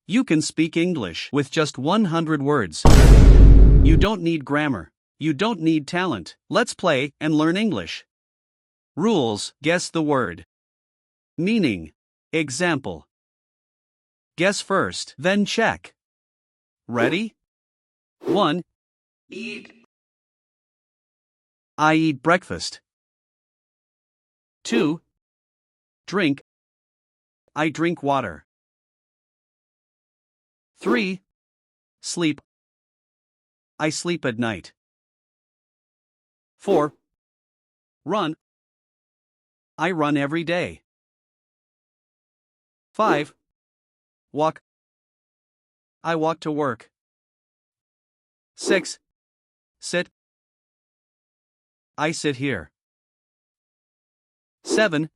You can speak English with just 100 words. You don't need grammar. You don't need talent. Let's play and learn English. Rules: guess the word. Meaning. Example. Guess first, then check. Ready? 1. Eat. I eat breakfast. 2. Drink. I drink water. 3. Sleep. I sleep at night. 4. Run. I run every day. 5. Walk. I walk to work. 6. Sit. I sit here. 7.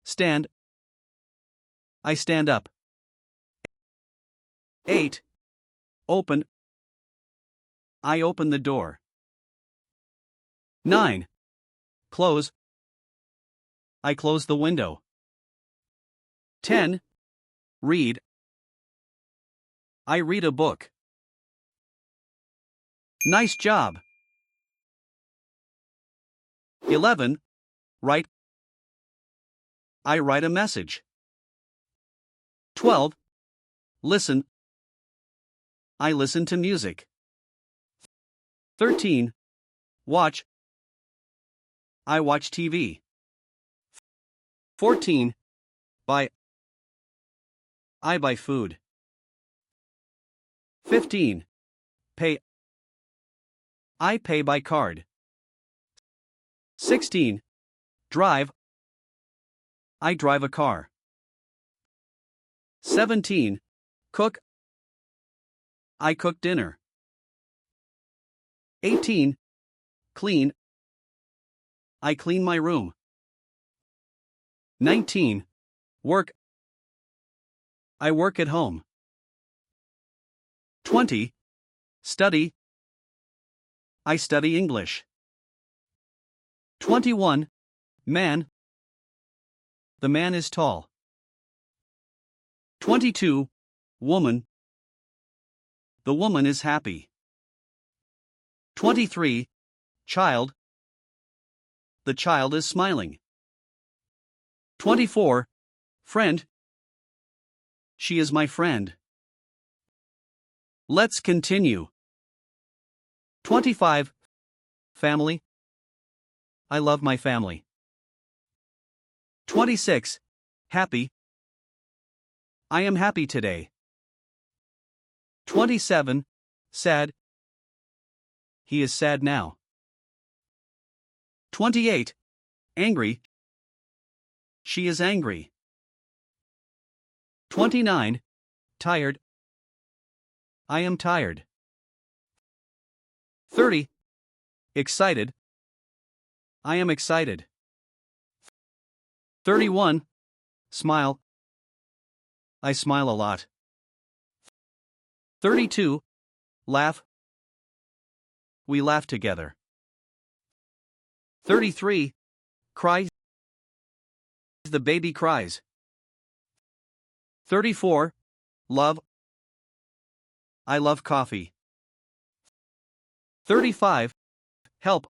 Stand. I stand up. 8. Open. I open the door. 9. Close. I close the window. 10. Read. I read a book. Nice job. 11. Write. I write a message. 12. Listen. I listen to music. 13. Watch. I watch TV. 14. Buy. I buy food. 15. Pay. I pay by card. 16. Drive. I drive a car. 17. Cook. I cook dinner. 18. Clean. I clean my room. 19. Work. I work at home. 20. Study. I study English. 21. Man. The man is tall. 22. Woman. The woman is happy. 23. Child. The child is smiling. 24. Friend. She is my friend. Let's continue. 25. Family. I love my family. 26. Happy. I am happy today. 27. Sad. He is sad now. 28. Angry. She is angry. 29. Tired. I am tired. 30. Excited. I am excited. 31. Smile. I smile a lot. 32. Laugh. We laugh together. 33. Cry. The baby cries. 34. Love. I love coffee. 35. Help.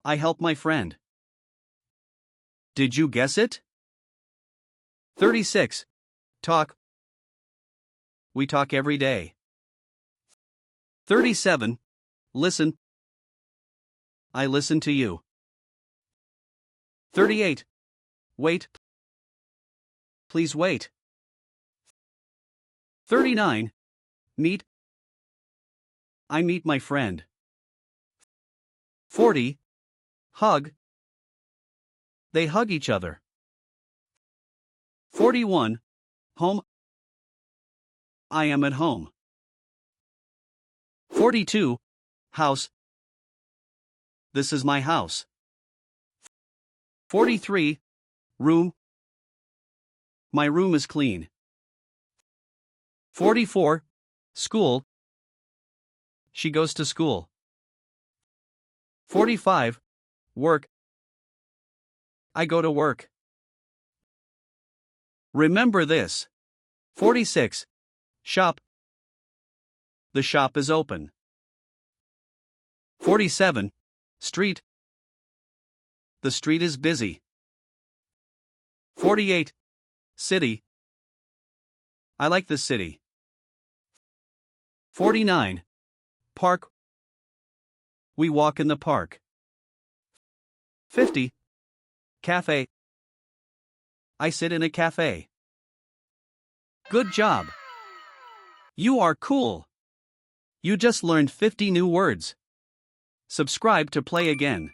I help my friend. Did you guess it? 36. Talk. We talk every day. 37. Listen. I listen to you. 38. Wait. Please wait. 39. Meet. I meet my friend. 40. Hug. They hug each other. 41. Home. I am at home. 42. House. This is my house. 43. Room. My room is clean. 44. School. She goes to school. 45. Work. I go to work. Remember this. 46. Shop. The shop is open. 47. Street. The street is busy. 48. City. I like the city. 49. Park. We walk in the park. 50. Cafe. I sit in a cafe. Good job. You are cool. You just learned 50 new words. Subscribe to play again.